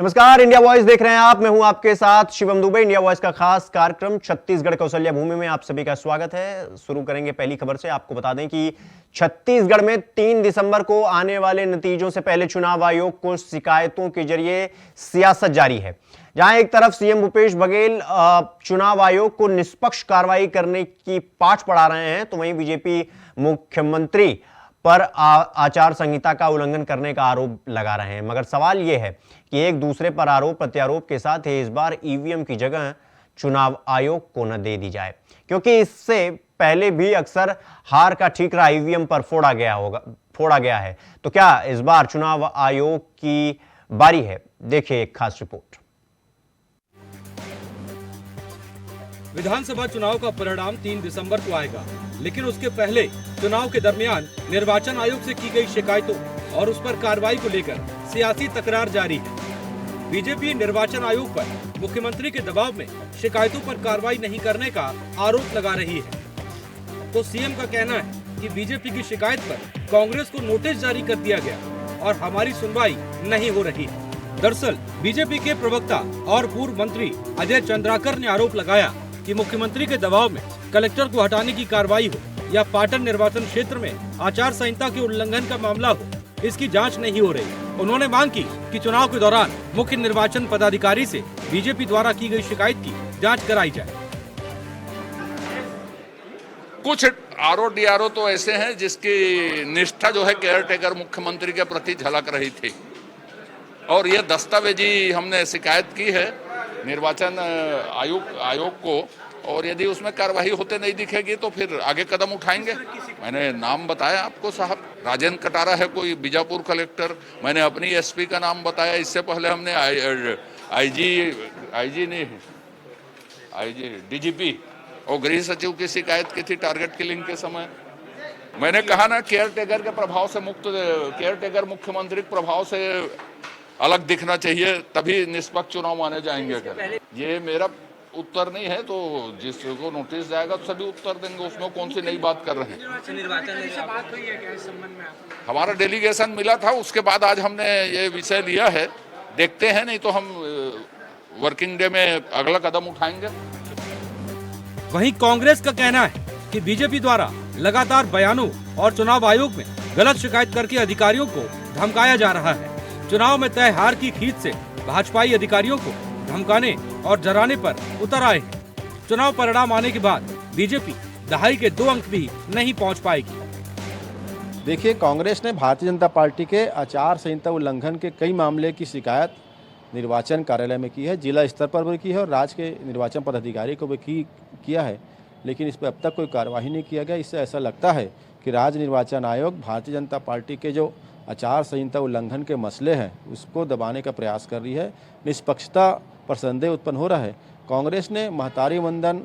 नमस्कार, India voice देख रहे हैं आप। मैं हूं आपके साथ शिवम दुबे। इंडिया वॉइस का खास कार्यक्रम छत्तीसगढ़ कौशल्या भूमि में आप सभी का स्वागत है। शुरू करेंगे पहली खबर से। आपको बता दें कि छत्तीसगढ़ में 3 दिसंबर को आने वाले नतीजों से पहले चुनाव आयोग को शिकायतों के जरिए सियासत जारी है। जहां एक तरफ सीएम भूपेश बघेल चुनाव आयोग को निष्पक्ष कार्रवाई करने की पाठ पढ़ा रहे हैं, तो वहीं बीजेपी मुख्यमंत्री पर आचार संहिता का उल्लंघन करने का आरोप लगा रहे हैं। मगर सवाल यह है कि एक दूसरे पर आरोप प्रत्यारोप के साथ ही इस बार ईवीएम की जगह चुनाव आयोग को न दे दी जाए, क्योंकि इससे पहले भी अक्सर हार का ठीकरा ईवीएम पर फोड़ा गया है। तो क्या इस बार चुनाव आयोग की बारी है? देखिए एक खास रिपोर्ट। विधानसभा चुनाव का परिणाम 3 दिसंबर को आएगा, लेकिन उसके पहले चुनाव के दरमियान निर्वाचन आयोग से की गई शिकायतों और उस पर कार्रवाई को लेकर सियासी तकरार जारी है। बीजेपी निर्वाचन आयोग पर मुख्यमंत्री के दबाव में शिकायतों पर कार्रवाई नहीं करने का आरोप लगा रही है। तो सीएम का कहना है कि बीजेपी की शिकायत पर कांग्रेस को नोटिस जारी कर दिया गया और हमारी सुनवाई नहीं हो रही है। दरअसल बीजेपी के प्रवक्ता और पूर्व मंत्री अजय चंद्राकर ने आरोप लगाया कि मुख्यमंत्री के दबाव में कलेक्टर को हटाने की कार्रवाई हो या पाटन निर्वाचन क्षेत्र में आचार संहिता के उल्लंघन का मामला हो, इसकी जांच नहीं हो रही। उन्होंने मांग की कि चुनाव के दौरान मुख्य निर्वाचन पदाधिकारी से बीजेपी द्वारा की गई शिकायत की जांच कराई जाए। कुछ आरओ तो ऐसे हैं जिसकी निष्ठा जो है केयर टेकर मुख्यमंत्री के प्रति झलक रही थी, और ये दस्तावेजी हमने शिकायत की है निर्वाचन आयोग को, और यदि उसमें कार्रवाई होते नहीं दिखेगी तो फिर आगे कदम उठाएंगे। मैंने नाम बताया आपको साहब, राजेंद्र कटारा है कोई बीजापुर कलेक्टर, मैंने अपनी एसपी का नाम बताया। इससे पहले हमने डीजीपी और गृह सचिव की शिकायत की थी टारगेट किलिंग के समय। मैंने कहा ना केयर टेकर के प्रभाव से मुक्त, केयर टेकर मुख्यमंत्री के प्रभाव से अलग दिखना चाहिए, तभी निष्पक्ष चुनाव माने जाएंगे। ये मेरा उत्तर नहीं है, तो जिसको नोटिस जाएगा तो सभी उत्तर देंगे। उसमें कौन सी नई बात कर रहे हैं? बात हुई है क्या इस संबंध में? हमारा डेलीगेशन मिला था, उसके बाद आज हमने ये विषय लिया है। देखते हैं, नहीं तो हम वर्किंग डे में अगला कदम उठाएंगे। वहीं कांग्रेस का कहना है कि बीजेपी द्वारा लगातार बयानों और चुनाव आयोग में गलत शिकायत करके अधिकारियों को धमकाया जा रहा है। चुनाव में तय हार की खींच से भाजपाई अधिकारियों को धमकाने और डराने पर उतर आए हैं। चुनाव परिणाम आने के बाद बीजेपी दहाई के 2 अंक भी नहीं पहुंच पाएगी। देखिए, कांग्रेस ने भारतीय जनता पार्टी के आचार संहिता उल्लंघन के कई मामले की शिकायत निर्वाचन कार्यालय में की है, जिला स्तर पर भी की है और राज्य के निर्वाचन पदाधिकारी को भी किया है, लेकिन इस पर अब तक कोई कार्रवाई नहीं किया गया। इससे ऐसा लगता है कि राज्य निर्वाचन आयोग भारतीय जनता पार्टी के जो आचार संहिता उल्लंघन के मसले हैं उसको दबाने का प्रयास कर रही है। निष्पक्षता पर संदेह उत्पन्न हो रहा है। कांग्रेस ने महतारी वंदन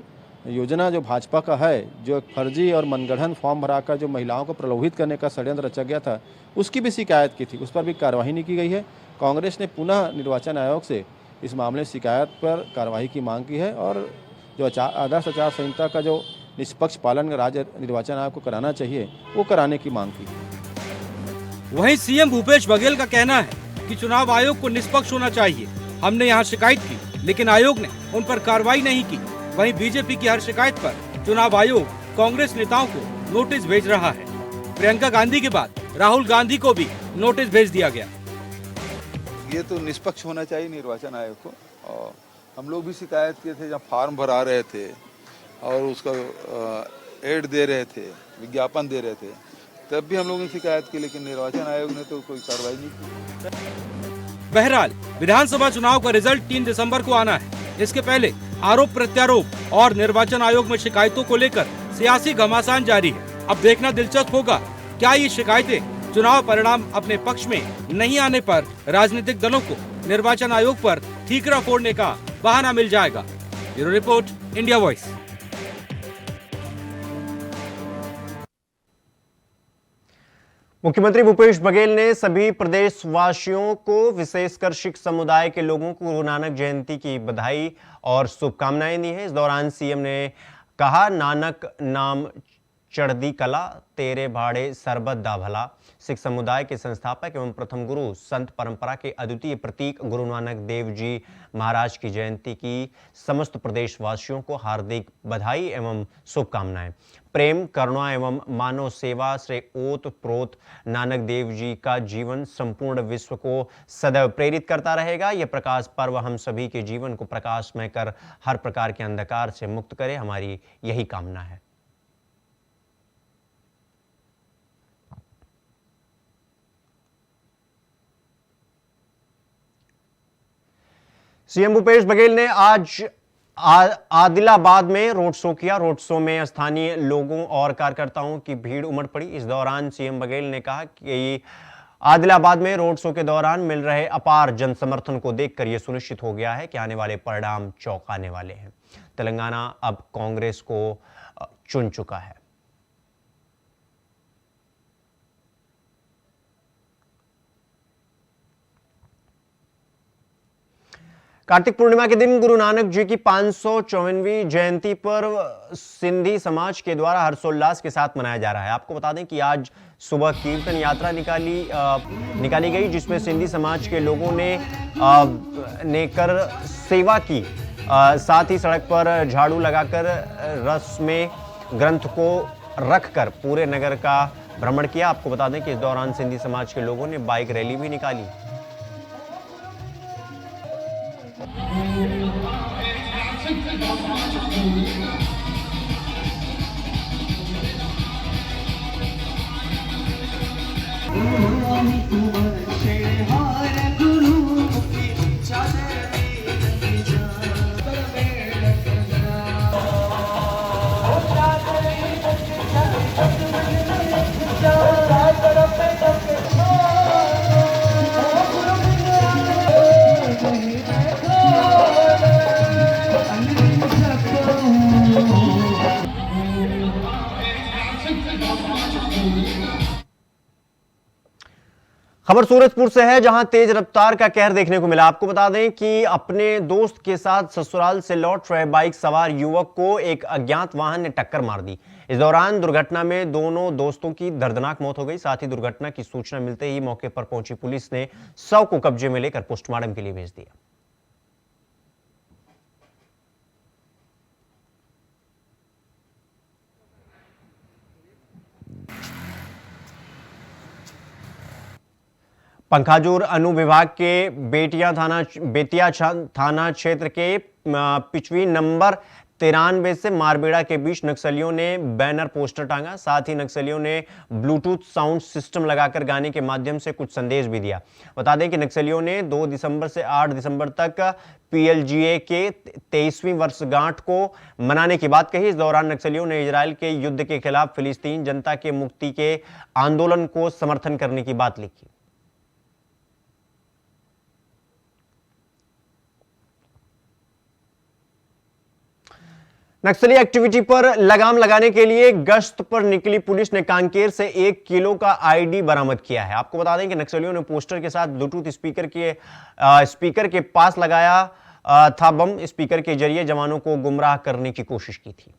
योजना जो भाजपा का है, जो एक फर्जी और मनगढ़ंत फॉर्म भराकर जो महिलाओं को प्रलोभित करने का षड्यंत्र रचा गया था, उसकी भी शिकायत की थी, उस पर भी कार्रवाई नहीं की गई है। कांग्रेस ने पुनः निर्वाचन आयोग से इस मामले शिकायत पर कार्रवाई की मांग की है और जो आदर्श आचार संहिता का जो निष्पक्ष पालन राज्य निर्वाचन आयोग को कराना चाहिए, वो कराने की मांग की। वहीं सीएम भूपेश बघेल का कहना है कि चुनाव आयोग को निष्पक्ष होना चाहिए। हमने यहाँ शिकायत की, लेकिन आयोग ने उन पर कार्रवाई नहीं की। वहीं बीजेपी की हर शिकायत पर चुनाव आयोग कांग्रेस नेताओं को नोटिस भेज रहा है। प्रियंका गांधी के बाद राहुल गांधी को भी नोटिस भेज दिया गया। ये तो निष्पक्ष होना चाहिए निर्वाचन आयोग को। और हम लोग भी शिकायत किए थे, जब फॉर्म भरा रहे थे और उसका एड दे रहे थे, विज्ञापन दे रहे थे, तब भी हम लोगों ने शिकायत की, लेकिन निर्वाचन आयोग ने तो कोई कार्रवाई नहीं की। बहरहाल विधानसभा चुनाव का रिजल्ट 3 दिसंबर को आना है। इसके पहले आरोप प्रत्यारोप और निर्वाचन आयोग में शिकायतों को लेकर सियासी घमासान जारी है। अब देखना दिलचस्प होगा, क्या ये शिकायतें चुनाव परिणाम अपने पक्ष में नहीं आने पर राजनीतिक दलों को निर्वाचन आयोग पर ठीकरा फोड़ने का बहाना मिल जाएगा। Bureau report, India voice. मुख्यमंत्री भूपेश बघेल ने सभी प्रदेशवासियों को, विशेषकर सिख समुदाय के लोगों को गुरु नानक जयंती की बधाई और शुभकामनाएं दी हैं। इस दौरान सीएम ने कहा, नानक नाम चढ़दी कला तेरे भाड़े सरबत दा भला। सिख समुदाय के संस्थापक एवं प्रथम गुरु संत परंपरा के अद्वितीय प्रतीक गुरु नानक देव जी महाराज की जयंती की समस्त प्रदेशवासियों को हार्दिक बधाई एवं शुभकामनाएं। प्रेम, करुणा एवं मानव सेवा से ओत प्रोत नानक देव जी का जीवन संपूर्ण विश्व को सदैव प्रेरित करता रहेगा। यह प्रकाश पर्व हम सभी के जीवन को प्रकाशमय कर हर प्रकार के अंधकार से मुक्त करे, हमारी यही कामना है। सीएम भूपेश बघेल ने आज आदिलाबाद में रोड शो किया। रोड शो में स्थानीय लोगों और कार्यकर्ताओं की भीड़ उमड़ पड़ी। इस दौरान सीएम बघेल ने कहा कि आदिलाबाद में रोड शो के दौरान मिल रहे अपार जन समर्थन को देखकर यह सुनिश्चित हो गया है कि आने वाले परिणाम चौंकाने वाले हैं। तेलंगाना अब कांग्रेस को चुन चुका है। कार्तिक पूर्णिमा के दिन गुरु नानक जी की 554वीं जयंती पर सिंधी समाज के द्वारा हर्षोल्लास के साथ मनाया जा रहा है। आपको बता दें कि आज सुबह कीर्तन यात्रा निकाली गई, जिसमें सिंधी समाज के लोगों ने कर सेवा की। साथ ही सड़क पर झाड़ू लगाकर रस में ग्रंथ को रखकर पूरे नगर का भ्रमण किया। आपको बता दें कि इस दौरान सिंधी समाज के लोगों ने बाइक रैली भी निकाली। खबर सूरजपुर से है, जहां तेज रफ्तार का कहर देखने को मिला। आपको बता दें कि अपने दोस्त के साथ ससुराल से लौट रहे बाइक सवार युवक को एक अज्ञात वाहन ने टक्कर मार दी। इस दौरान दुर्घटना में दोनों दोस्तों की दर्दनाक मौत हो गई। साथ ही दुर्घटना की सूचना मिलते ही मौके पर पहुंची पुलिस ने शव को कब्जे में लेकर पोस्टमार्टम के लिए भेज दिया। पंखाजूर अनुविभाग के बेतिया थाना क्षेत्र के पिचवी नंबर 93 से मारबेड़ा के बीच नक्सलियों ने बैनर पोस्टर टांगा। साथ ही नक्सलियों ने ब्लूटूथ साउंड सिस्टम लगाकर गाने के माध्यम से कुछ संदेश भी दिया। बता दें कि नक्सलियों ने 2 दिसंबर से 8 दिसंबर तक PLGA के 23वीं वर्षगांठ को मनाने की बात कही। इस दौरान नक्सलियों ने इजराइल के युद्ध के खिलाफ फिलिस्तीन जनता के मुक्ति के आंदोलन को समर्थन करने की बात लिखी। नक्सली एक्टिविटी पर लगाम लगाने के लिए गश्त पर निकली पुलिस ने कांकेर से 1 किलो का आईडी बरामद किया है। आपको बता दें कि नक्सलियों ने पोस्टर के साथ ब्लूटूथ स्पीकर के पास लगाया था बम। स्पीकर के जरिए जवानों को गुमराह करने की कोशिश की थी।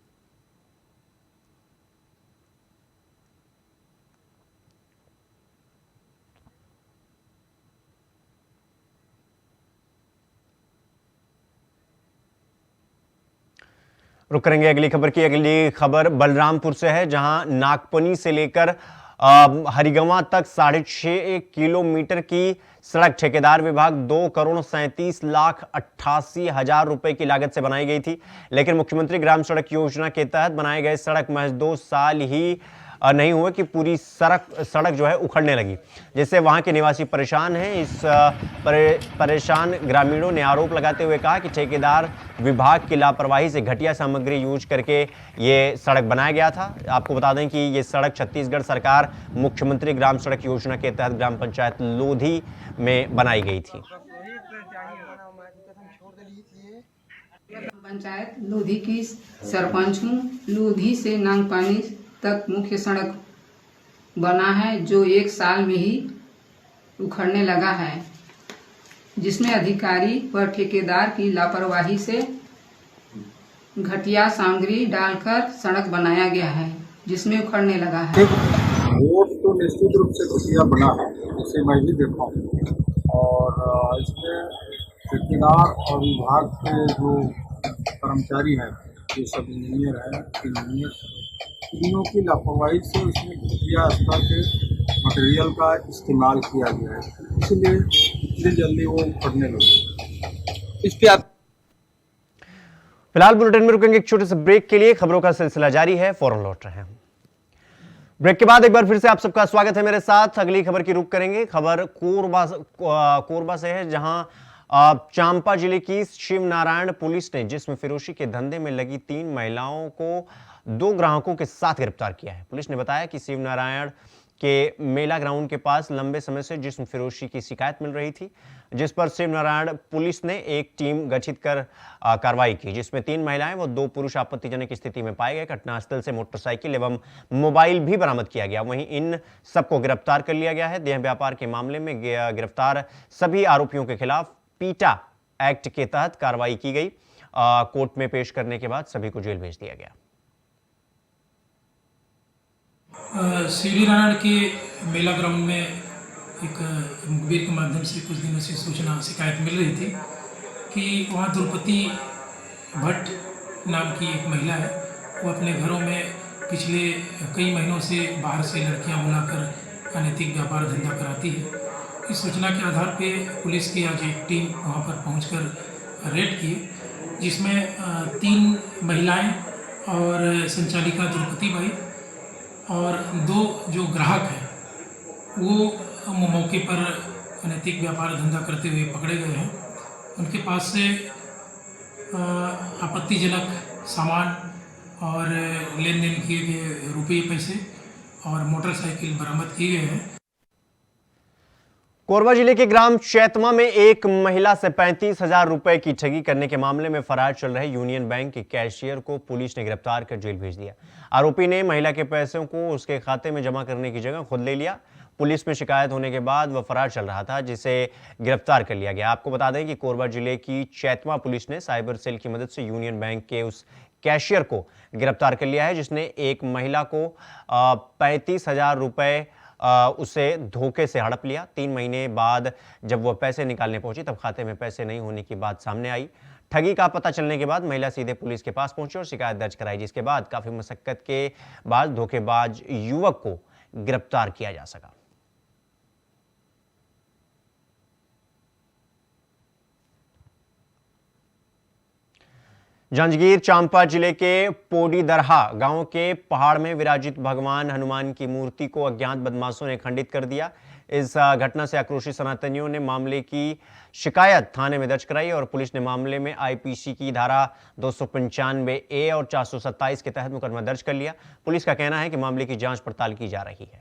रुक करेंगे अगली खबर की। अगली खबर बलरामपुर से है, जहां नागपनी से लेकर हरिगवा तक 6.5 किलोमीटर की सड़क ठेकेदार विभाग 2,37,88,000 रुपए की लागत से बनाई गई थी। लेकिन मुख्यमंत्री ग्राम सड़क योजना के तहत बनाए गए सड़क महज 2 साल ही नहीं हुए कि पूरी सड़क जो है उखड़ने लगी, जिससे वहां के निवासी परेशान हैं। इस परेशान ग्रामीणों ने आरोप लगाते हुए कहा कि ठेकेदार विभाग की लापरवाही से घटिया सामग्री यूज करके ये सड़क बनाया गया था। आपको बता दें कि ये सड़क छत्तीसगढ़ सरकार मुख्यमंत्री ग्राम सड़क योजना के तहत ग्राम पंचायत लोधी में बनाई गई थी। पंचायत लोधी की सरपंच हूँ। लोधी से नागपानी तक मुख्य सड़क बना है, जो 1 साल में ही उखड़ने लगा है, जिसमें अधिकारी व ठेकेदार की लापरवाही से घटिया सामग्री डालकर सड़क बनाया गया है। जिसमें उखड़ने लगा है। रोड तो निश्चित रूप से घटिया बना है, इसे मैं भी देखा हूँ। और इसमें ठेकेदार और विभाग के जो कर्मचारी हैं, ये सब इंजीनियर हैं, तीनों की लापरवाही से इसमें घटिया स्तर के मटेरियल का इस्तेमाल किया गया है, इसलिए इतनी जल्दी वो उखड़ने लगे। इस पे फिलहाल बुलेटिन में रुकेंगे एक छोटे से ब्रेक के लिए। खबरों का सिलसिला जारी है, फौरन लौट रहे हैं। ब्रेक के बाद एक बार फिर से आप सबका स्वागत है मेरे साथ। अगली खबर की रुख करेंगे। खबर कोरबा से है, जहां चांपा जिले की शिव नारायण पुलिस ने जिस्म फिरोशी के धंधे में लगी 3 महिलाओं को 2 ग्राहकों के साथ गिरफ्तार किया है। पुलिस ने बताया कि शिव नारायण के मेला ग्राउंड के पास लंबे समय से जिस्म फिरोशी की शिकायत मिल रही थी, जिस पर शिव नारायण पुलिस ने एक टीम गठित कर कार्रवाई की, जिसमें 3 महिलाएं व 2 पुरुष आपत्तिजनक स्थिति में पाए गए। घटनास्थल से मोटरसाइकिल एवं मोबाइल भी बरामद किया गया। वहीं इन सबको गिरफ्तार कर लिया गया है। देह व्यापार के मामले में गिरफ्तार सभी आरोपियों के खिलाफ पीटा एक्ट के तहत कार्रवाई की गई। कोर्ट में पेश करने के बाद सभी को जेल भेज दिया गया। शिवली नारायण के मेला ग्राउंड में एक मुखबिर के माध्यम से कुछ दिनों से शिकायत मिल रही थी कि वहाँ द्रौपदी भट्ट नाम की एक महिला है, वो अपने घरों में पिछले कई महीनों से बाहर से लड़कियां बुलाकर अनैतिक व्यापार धंधा कराती है। इस सूचना के आधार पे पुलिस की आज एक टीम वहाँ पर पहुंचकर रेड की, जिसमें 3 महिलाएं और संचालिका द्रौपदी बाई और 2 जो ग्राहक हैं वो मौके पर अनैतिक व्यापार धंधा करते हुए पकड़े गए हैं। उनके पास से आपत्तिजनक सामान और लेन देन किए गए रुपये पैसे और मोटरसाइकिल बरामद किए गए हैं। कोरबा जिले के ग्राम चैतमा में एक महिला से 35,000 रुपए की ठगी करने के मामले में फरार चल रहे यूनियन बैंक के कैशियर को पुलिस ने गिरफ्तार कर जेल भेज दिया। आरोपी ने महिला के पैसों को उसके खाते में जमा करने की जगह खुद ले लिया। पुलिस में शिकायत होने के बाद वह फरार चल रहा था, जिसे गिरफ्तार कर लिया गया। आपको बता दें कि कोरबा जिले की चैतमा पुलिस ने साइबर सेल की मदद से यूनियन बैंक के उस कैशियर को गिरफ्तार कर लिया है, जिसने एक महिला को 35,000 रुपए उसे धोखे से हड़प लिया। 3 महीने बाद जब वह पैसे निकालने पहुंची तब खाते में पैसे नहीं होने की बात सामने आई। ठगी का पता चलने के बाद महिला सीधे पुलिस के पास पहुंची और शिकायत दर्ज कराई, जिसके बाद काफी मशक्कत के बाद धोखेबाज युवक को गिरफ्तार किया जा सका। जांजगीर चांपा जिले के पोडी दरहा गांव के पहाड़ में विराजित भगवान हनुमान की मूर्ति को अज्ञात बदमाशों ने खंडित कर दिया। इस घटना से आक्रोशित सनातनियों ने मामले की शिकायत थाने में दर्ज कराई और पुलिस ने मामले में आईपीसी की धारा 295A और 427 के तहत मुकदमा दर्ज कर लिया। पुलिस का कहना है कि मामले की जांच पड़ताल की जा रही है।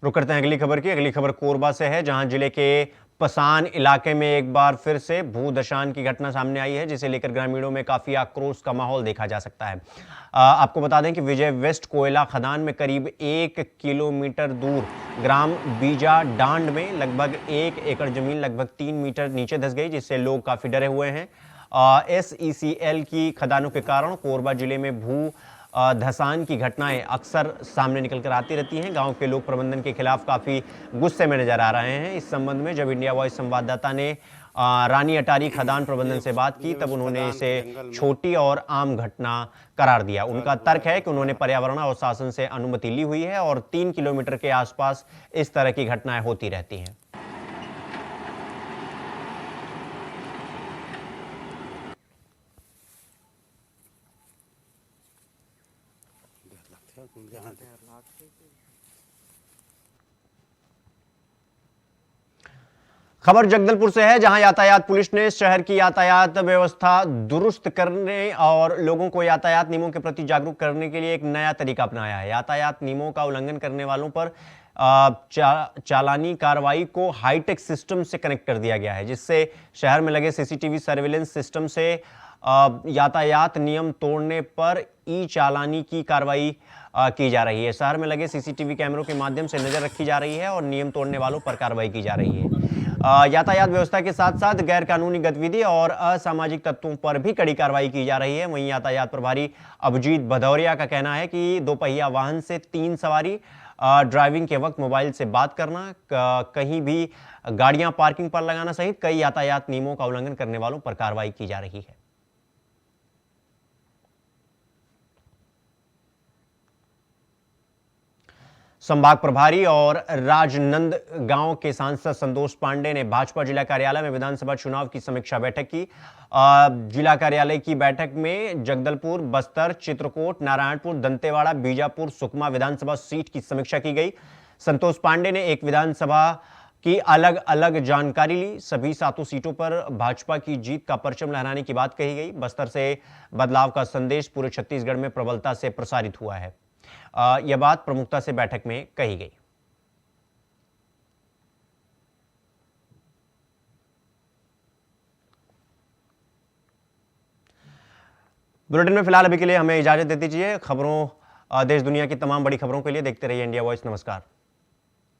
रुक करते हैं अगली खबर की। अगली खबर कोरबा से है, जहां जिले के पसान इलाके में एक बार फिर से भूदशान की घटना सामने आई है, जिसे लेकर ग्रामीणों में काफी आक्रोश का माहौल देखा जा सकता है। आपको बता दें कि विजय वेस्ट कोयला खदान में करीब 1 किलोमीटर दूर ग्राम बीजा डांड में लगभग 1 एकड़ जमीन लगभग 3 मीटर नीचे धंस गई, जिससे लोग काफी डरे हुए हैं। SECL की खदानों के कारण कोरबा जिले में भू धसान की घटनाएं अक्सर सामने निकलकर आती रहती हैं। गांव के लोग प्रबंधन के खिलाफ काफी गुस्से में नजर आ रहे हैं। इस संबंध में जब इंडिया वॉइस संवाददाता ने रानी अटारी खदान प्रबंधन से बात की, तब उन्होंने इसे छोटी और आम घटना करार दिया। उनका तर्क है कि उन्होंने पर्यावरण और शासन से अनुमति ली हुई है और 3 किलोमीटर के आसपास इस तरह की घटनाएं होती रहती हैं। खबर जगदलपुर से है, जहां यातायात पुलिस ने शहर की यातायात व्यवस्था दुरुस्त करने और लोगों को यातायात नियमों के प्रति जागरूक करने के लिए एक नया तरीका अपनाया है। यातायात नियमों का उल्लंघन करने वालों पर चालानी कार्रवाई को हाईटेक सिस्टम से कनेक्ट कर दिया गया है, जिससे शहर में लगे CCTV सर्विलेंस सिस्टम से यातायात नियम तोड़ने पर ई चालानी की कार्रवाई की जा रही है। शहर में लगे सीसीटीवी कैमरों के माध्यम से नजर रखी जा रही है और नियम तोड़ने वालों पर कार्रवाई की जा रही है। यातायात व्यवस्था के साथ साथ गैर कानूनी गतिविधि और असामाजिक तत्वों पर भी कड़ी कार्रवाई की जा रही है। वहीं यातायात प्रभारी अभिजीत भदौरिया का कहना है कि दोपहिया वाहन से 3 सवारी, ड्राइविंग के वक्त मोबाइल से बात करना, कहीं भी गाड़ियां पार्किंग पर लगाना सहित कई यातायात नियमों का उल्लंघन करने वालों पर कार्रवाई की जा रही है। संभाग प्रभारी और राजनांदगांव के सांसद संतोष पांडे ने भाजपा जिला कार्यालय में विधानसभा चुनाव की समीक्षा बैठक की। जिला कार्यालय की बैठक में जगदलपुर, बस्तर, चित्रकूट, नारायणपुर, दंतेवाड़ा, बीजापुर, सुकमा विधानसभा सीट की समीक्षा की गई। संतोष पांडे ने एक विधानसभा की अलग अलग जानकारी ली। सभी 7 सीटों पर भाजपा की जीत का परचम लहराने की बात कही गई। बस्तर से बदलाव का संदेश पूरे छत्तीसगढ़ में प्रबलता से प्रसारित हुआ है। यह बात प्रमुखता से बैठक में कही गई। बुलेटिन में फिलहाल अभी के लिए हमें इजाजत दे दीजिए। खबरों, देश दुनिया की तमाम बड़ी खबरों के लिए देखते रहिए इंडिया वॉइस। नमस्कार।